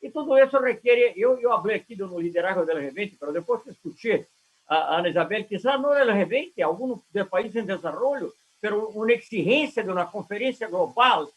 Y todo eso requiere, yo hablé aquí de un liderazgo del G20, pero después que escuché a Ana Isabel, quizás no del G20, algunos de países en desarrollo, pero una exigencia de una conferencia global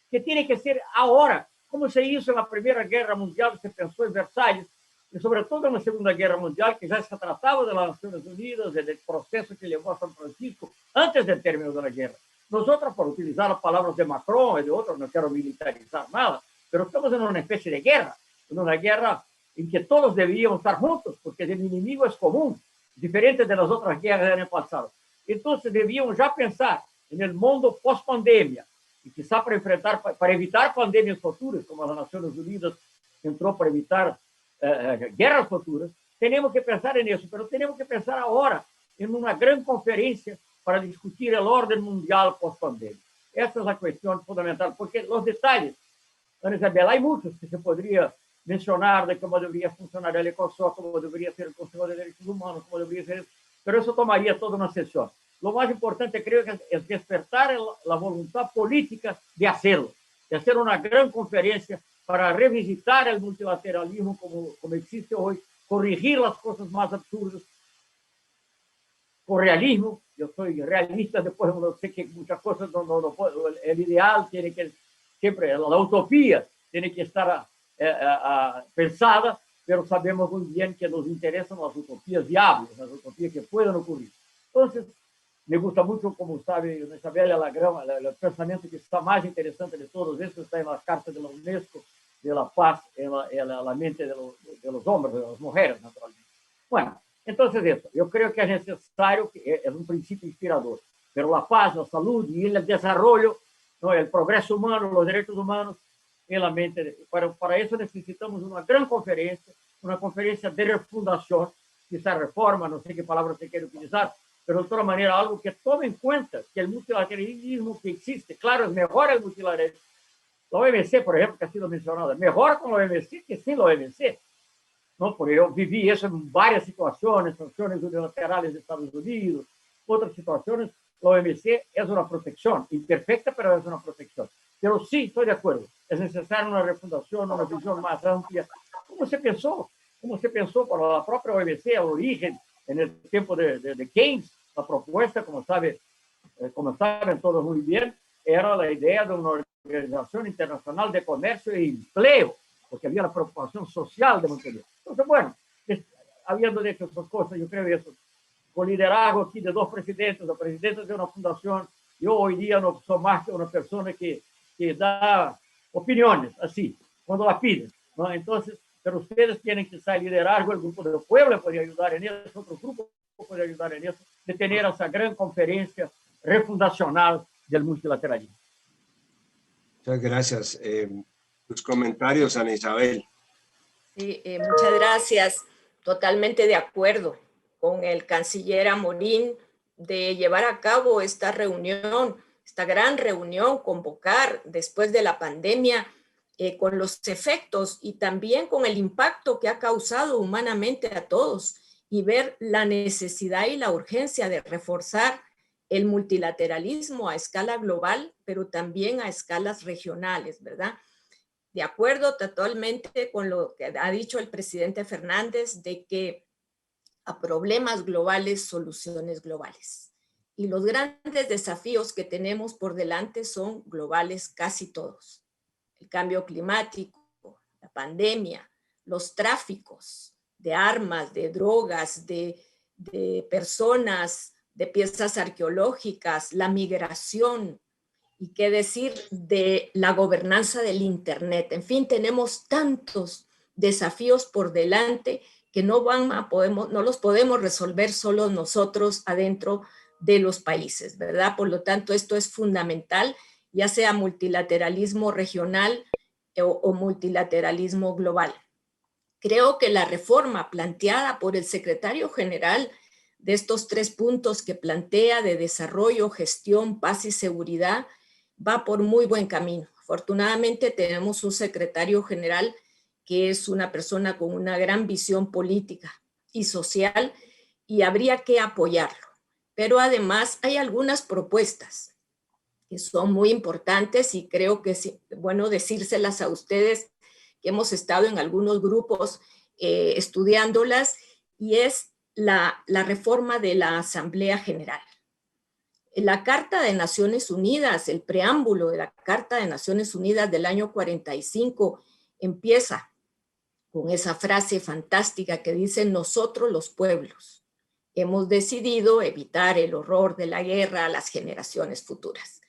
que tiene que ser ahora, como se hizo en la Primera Guerra Mundial, se pensó en Versalles, y sobre todo en la Segunda Guerra Mundial, que ya se trataba de las Naciones Unidas, del proceso que llevó a San Francisco antes del término de la guerra. Nosotros, por utilizar las palabras de Macron y de otros, no quiero militarizar nada, pero estamos en una especie de guerra, en una guerra en que todos debíamos estar juntos, porque el enemigo es común, diferente de las otras guerras del año pasado. Entonces debíamos ya pensar en el mundo post-pandemia, y quizá para evitar pandemias futuras, como las Naciones Unidas entró para evitar guerras futuras, tenemos que pensar en eso, pero tenemos que pensar ahora en una gran conferencia para discutir el orden mundial post-pandemia. Esa es la cuestión fundamental, porque los detalles, Ana Isabel, hay muchos que se podría mencionar de cómo debería funcionar el ECOSOC, cómo debería ser el Consejo de Derechos Humanos, cómo debería ser eso, pero eso tomaría toda una sesión. Lo más importante, creo, que es despertar la voluntad política de hacerlo, de hacer una gran conferencia para revisitar el multilateralismo como existe hoy, corregir las cosas más absurdas, con realismo. Yo soy realista, después sé que muchas cosas no puedo, el ideal tiene que, siempre, la utopía tiene que estar pensada, pero sabemos muy bien que nos interesan las utopías viables, las utopías que puedan ocurrir. Entonces, me gusta mucho, como sabe Isabel, el pensamiento que está más interesante de todos estos está en la Carta de la UNESCO de la Paz en la mente de los hombres, de las mujeres, naturalmente. Bueno, entonces eso, yo creo que es necesario, que es un principio inspirador, pero la paz, la salud y el desarrollo ¿no? El progreso humano, los derechos humanos en la mente. Para eso necesitamos una gran conferencia, una conferencia de refundación, quizá reforma, no sé qué palabra se quiere utilizar, pero de todas maneras algo que tome en cuenta que el multilateralismo que existe, claro, es mejor el multilateralismo. La OMC, por ejemplo, que ha sido mencionada, mejor con la OMC que sin la OMC. ¿No? Porque yo viví eso en varias situaciones, sanciones unilaterales de Estados Unidos, otras situaciones. La OMC es una protección, imperfecta, pero es una protección. Pero sí, estoy de acuerdo, es necesaria una refundación, una visión más amplia. ¿Cómo se pensó? ¿Cómo se pensó para la propia OMC, el origen, en el tiempo de Keynes? La propuesta, como saben todos muy bien, era la idea de una organización internacional de comercio e empleo, porque había la preocupación social de mantener. Entonces, bueno, habiendo dicho esas cosas, yo creo que eso, con liderazgo aquí de dos presidentes, la presidenta de una fundación, yo hoy día no soy más que una persona que da opiniones, así, cuando la piden, ¿no? Entonces, pero ustedes tienen que ser liderazgo, el grupo del pueblo puede ayudar en eso, otro grupo puede ayudar en eso, de tener esa gran conferencia refundacional del multilateralismo. Muchas gracias. Tus comentarios, Ana Isabel. Sí, muchas gracias. Totalmente de acuerdo con el canciller Amorín de llevar a cabo esta reunión, esta gran reunión, convocar después de la pandemia, con los efectos y también con el impacto que ha causado humanamente a todos, y ver la necesidad y la urgencia de reforzar el multilateralismo a escala global, pero también a escalas regionales, ¿verdad? De acuerdo totalmente con lo que ha dicho el presidente Fernández, de que a problemas globales, soluciones globales. Y los grandes desafíos que tenemos por delante son globales casi todos. El cambio climático, la pandemia, los tráficos de armas, de drogas, de personas, de piezas arqueológicas, la migración, y qué decir de la gobernanza del Internet. En fin, tenemos tantos desafíos por delante que no los podemos resolver solo nosotros adentro de los países, ¿verdad? Por lo tanto, esto es fundamental, ya sea multilateralismo regional o multilateralismo global. Creo que la reforma planteada por el secretario general de estos 3 puntos que plantea de desarrollo, gestión, paz y seguridad va por muy buen camino. Afortunadamente tenemos un secretario general que es una persona con una gran visión política y social, y habría que apoyarlo. Pero además hay algunas propuestas que son muy importantes y creo que es bueno decírselas a ustedes, que hemos estado en algunos grupos estudiándolas, y es la reforma de la Asamblea General. La Carta de Naciones Unidas, el preámbulo de la Carta de Naciones Unidas del año 45, empieza con esa frase fantástica que dice: nosotros los pueblos hemos decidido evitar el horror de la guerra a las generaciones futuras.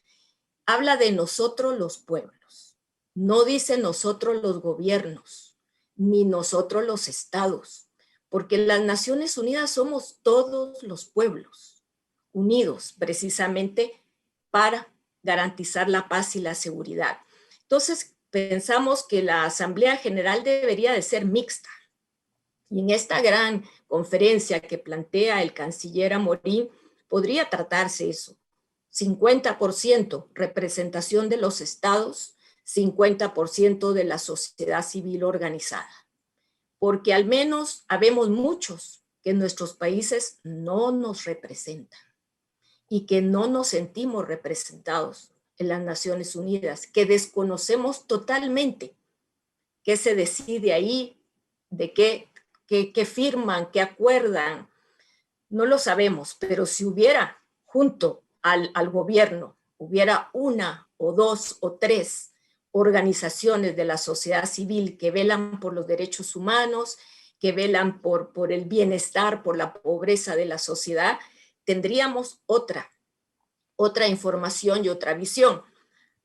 Habla de nosotros los pueblos, no dice nosotros los gobiernos, ni nosotros los estados, porque las Naciones Unidas somos todos los pueblos, unidos precisamente para garantizar la paz y la seguridad. Entonces, pensamos que la Asamblea General debería de ser mixta. Y en esta gran conferencia que plantea el canciller Amorín, podría tratarse eso. 50% representación de los estados, 50% de la sociedad civil organizada. Porque al menos habemos muchos que en nuestros países no nos representan y que no nos sentimos representados en las Naciones Unidas, que desconocemos totalmente qué se decide ahí, de qué firman, qué acuerdan. No lo sabemos, pero si hubiera junto al gobierno, hubiera 1 o 2 o 3 organizaciones de la sociedad civil que velan por los derechos humanos, que velan por el bienestar, por la pobreza de la sociedad, tendríamos otra información y otra visión.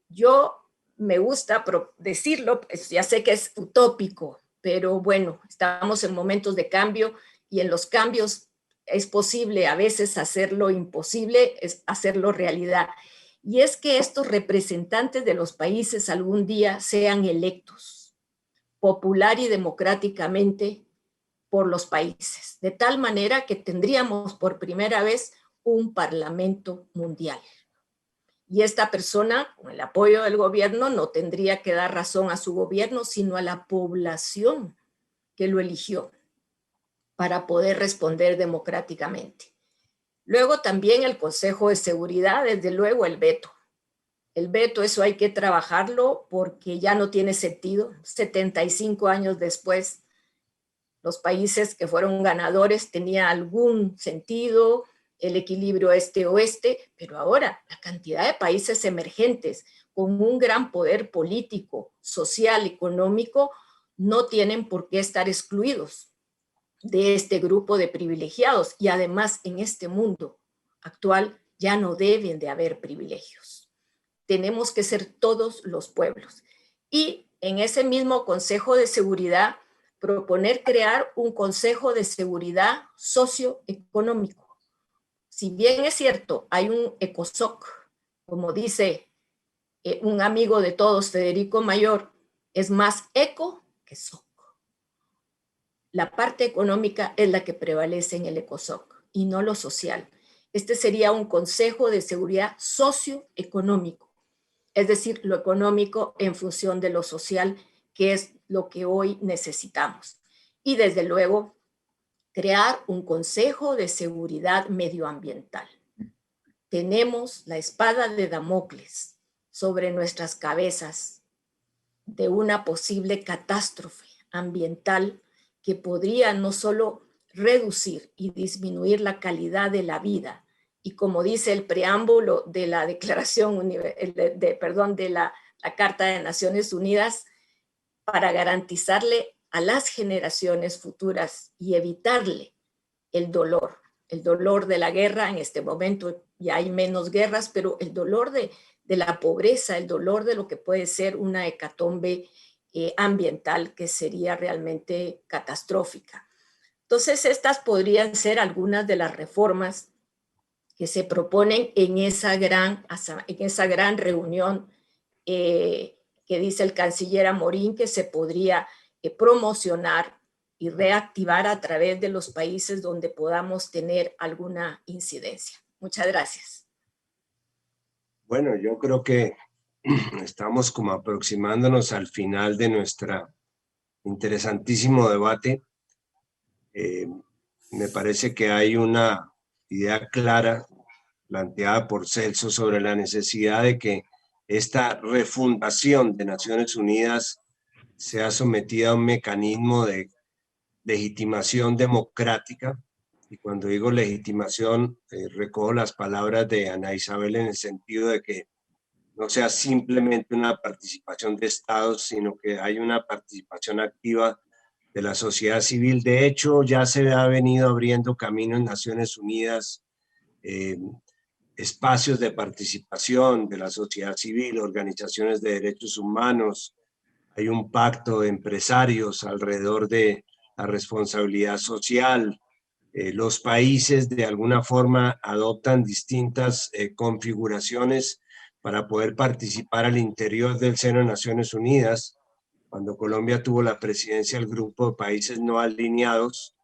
Yo me gusta decirlo, pues ya sé que es utópico, pero bueno, estamos en momentos de cambio, y en los cambios es posible a veces hacer lo imposible, es hacerlo realidad. y es que estos representantes de los países algún día sean electos popular y democráticamente por los países, de tal manera que tendríamos por primera vez un parlamento mundial. Y esta persona, con el apoyo del gobierno, no tendría que dar razón a su gobierno, sino a la población que lo eligió para poder responder democráticamente. Luego también el Consejo de Seguridad, desde luego el veto. El veto, eso hay que trabajarlo porque ya no tiene sentido. 75 años después, los países que fueron ganadores tenían algún sentido, el equilibrio este-oeste, pero ahora la cantidad de países emergentes con un gran poder político, social, económico, no tienen por qué estar excluidos de este grupo de privilegiados, y además en este mundo actual ya no deben de haber privilegios. Tenemos que ser todos los pueblos. Y en ese mismo Consejo de Seguridad, proponer crear un Consejo de Seguridad socioeconómico. Si bien es cierto, hay un ECOSOC, como dice un amigo de todos, Federico Mayor, es más eco que SOC. La parte económica es la que prevalece en el ECOSOC y no lo social. Este sería un Consejo de Seguridad socioeconómico, es decir, lo económico en función de lo social, que es lo que hoy necesitamos. Y desde luego, crear un Consejo de Seguridad Medioambiental. Tenemos la espada de Damocles sobre nuestras cabezas de una posible catástrofe ambiental que podría no solo reducir y disminuir la calidad de la vida, y como dice el preámbulo de la Declaración de la Carta de Naciones Unidas, para garantizarle a las generaciones futuras y evitarle el dolor de la guerra. En este momento ya hay menos guerras, pero el dolor de la pobreza, el dolor de lo que puede ser una hecatombe ambiental que sería realmente catastrófica. Entonces, estas podrían ser algunas de las reformas que se proponen en esa gran reunión que dice el canciller Amorín, que se podría promocionar y reactivar a través de los países donde podamos tener alguna incidencia. Muchas gracias. Bueno, yo creo que estamos como aproximándonos al final de nuestro interesantísimo debate. Me parece que hay una idea clara planteada por Celso sobre la necesidad de que esta refundación de Naciones Unidas sea sometida a un mecanismo de legitimación democrática. Y cuando digo legitimación, recojo las palabras de Ana Isabel en el sentido de que no sea simplemente una participación de estados, sino que hay una participación activa de la sociedad civil. De hecho, ya se ha venido abriendo camino en Naciones Unidas, espacios de participación de la sociedad civil, organizaciones de derechos humanos. Hay un pacto de empresarios alrededor de la responsabilidad social. Los países de alguna forma adoptan distintas configuraciones para poder participar al interior del seno de Naciones Unidas. Cuando Colombia tuvo la presidencia del grupo de países no alineados,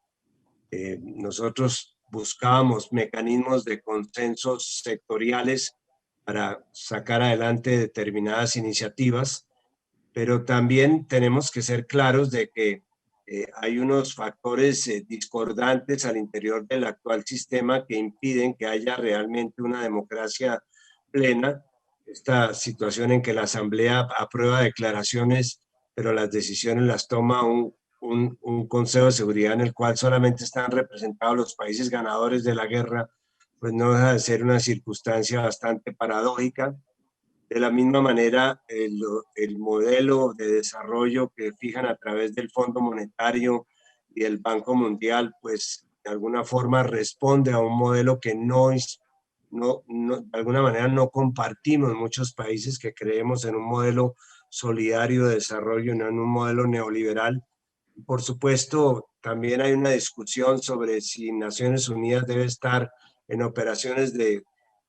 nosotros buscábamos mecanismos de consensos sectoriales para sacar adelante determinadas iniciativas, pero también tenemos que ser claros de que hay unos factores discordantes al interior del actual sistema que impiden que haya realmente una democracia plena. Esta situación en que la Asamblea aprueba declaraciones, pero las decisiones las toma un Consejo de Seguridad en el cual solamente están representados los países ganadores de la guerra, pues no deja de ser una circunstancia bastante paradójica. De la misma manera, el modelo de desarrollo que fijan a través del Fondo Monetario y el Banco Mundial, pues de alguna forma responde a un modelo que de alguna manera no compartimos muchos países que creemos en un modelo solidario de desarrollo, no en un modelo neoliberal. Por supuesto, también hay una discusión sobre si Naciones Unidas debe estar en operaciones de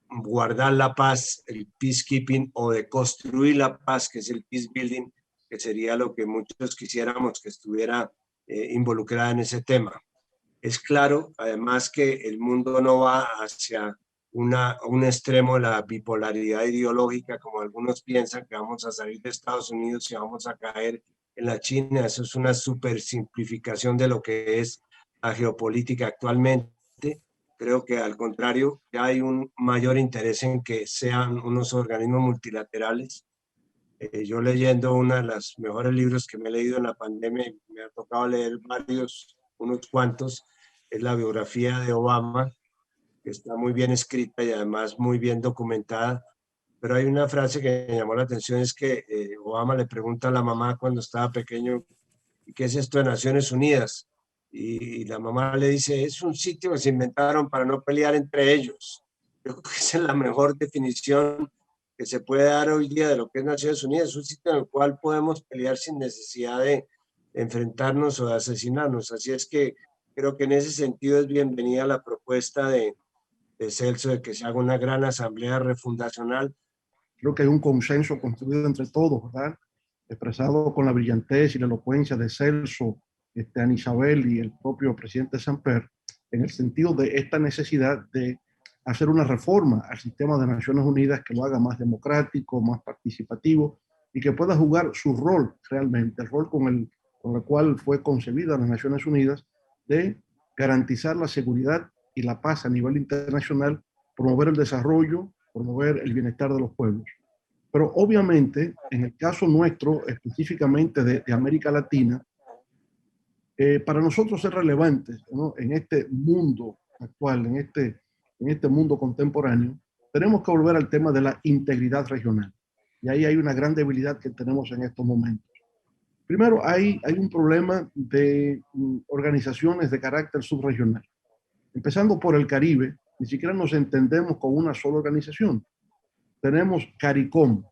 guardar la paz, el peacekeeping, o de construir la paz, que es el peace building, que sería lo que muchos quisiéramos que estuviera involucrada en ese tema. Es claro, además, que el mundo no va hacia un extremo de la bipolaridad ideológica, como algunos piensan, que vamos a salir de Estados Unidos y vamos a caer en la China. Eso es una super simplificación de lo que es la geopolítica actualmente. Creo que al contrario, ya hay un mayor interés en que sean unos organismos multilaterales. Yo leyendo uno de los mejores libros que me he leído en la pandemia, me ha tocado leer unos cuantos, es la biografía de Obama, que está muy bien escrita y además muy bien documentada. Pero hay una frase que me llamó la atención, es que Obama le pregunta a la mamá cuando estaba pequeño, ¿qué es esto de Naciones Unidas? Y la mamá le dice, es un sitio que se inventaron para no pelear entre ellos. Yo creo que esa es la mejor definición que se puede dar hoy día de lo que es Naciones Unidas. Es un sitio en el cual podemos pelear sin necesidad de enfrentarnos o de asesinarnos. Así es que creo que en ese sentido es bienvenida la propuesta de Celso de que se haga una gran asamblea refundacional. Creo que hay un consenso construido entre todos, ¿verdad? Expresado con la brillantez y la elocuencia de Celso, Ana Isabel y el propio presidente Samper, en el sentido de esta necesidad de hacer una reforma al sistema de Naciones Unidas que lo haga más democrático, más participativo y que pueda jugar su rol realmente, el rol con el cual fue concebida las Naciones Unidas, de garantizar la seguridad y la paz a nivel internacional, promover el desarrollo, promover el bienestar de los pueblos. Pero obviamente, en el caso nuestro, específicamente de América Latina, para nosotros es relevante, ¿no? En este mundo actual, en este mundo contemporáneo, tenemos que volver al tema de la integridad regional. Y ahí hay una gran debilidad que tenemos en estos momentos. Primero, hay un problema de organizaciones de carácter subregional. Empezando por el Caribe, ni siquiera nos entendemos con una sola organización. Tenemos CARICOM,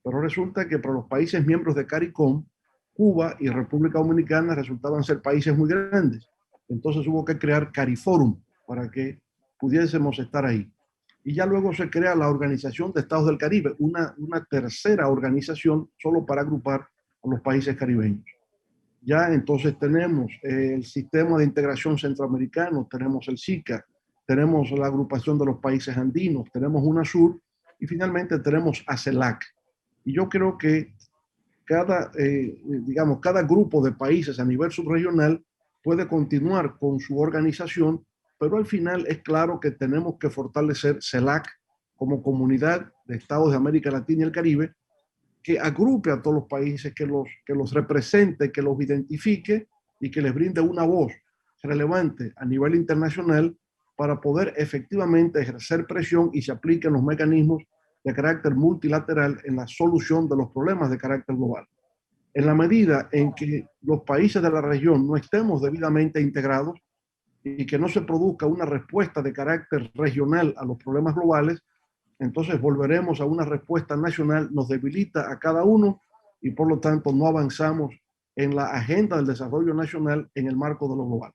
pero resulta que para los países miembros de CARICOM, Cuba y República Dominicana resultaban ser países muy grandes. Entonces hubo que crear CARIFORUM para que pudiésemos estar ahí. Y ya luego se crea la Organización de Estados del Caribe, una tercera organización solo para agrupar a los países caribeños. Ya entonces tenemos el Sistema de Integración Centroamericano, tenemos el SICA, tenemos la agrupación de los países andinos, tenemos UNASUR y finalmente tenemos ACELAC. Y yo creo que cada grupo de países a nivel subregional puede continuar con su organización, pero al final es claro que tenemos que fortalecer CELAC como comunidad de estados de América Latina y el Caribe, que agrupe a todos los países, que los represente, que los identifique y que les brinde una voz relevante a nivel internacional para poder efectivamente ejercer presión y se apliquen los mecanismos de carácter multilateral en la solución de los problemas de carácter global. En la medida en que los países de la región no estemos debidamente integrados y que no se produzca una respuesta de carácter regional a los problemas globales, entonces volveremos a una respuesta nacional, nos debilita a cada uno y por lo tanto no avanzamos en la agenda del desarrollo nacional en el marco de lo global.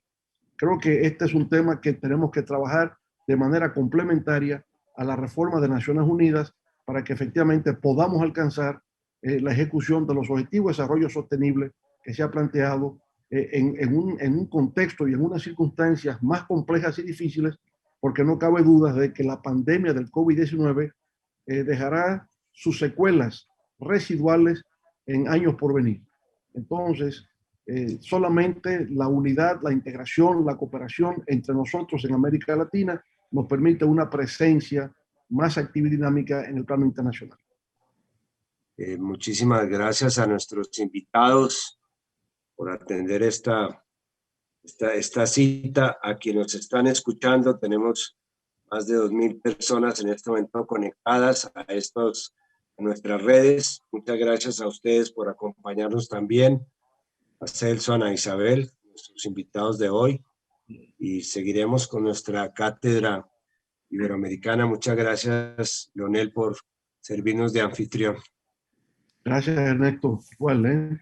Creo que este es un tema que tenemos que trabajar de manera complementaria a la reforma de Naciones Unidas para que efectivamente podamos alcanzar la ejecución de los objetivos de desarrollo sostenible que se ha planteado en un contexto y en unas circunstancias más complejas y difíciles, porque no cabe duda de que la pandemia del COVID-19 dejará sus secuelas residuales en años por venir. Entonces, solamente la unidad, la integración, la cooperación entre nosotros en América Latina nos permite una presencia más activa y dinámica en el plano internacional. Muchísimas gracias a nuestros invitados por atender esta cita. A quienes nos están escuchando, tenemos más de 2,000 personas en este momento conectadas a nuestras redes. Muchas gracias a ustedes por acompañarnos también, a Celso, Ana Isabel, nuestros invitados de hoy, y seguiremos con nuestra cátedra iberoamericana. Muchas gracias, Leonel, por servirnos de anfitrión. Gracias, Ernesto. Igual,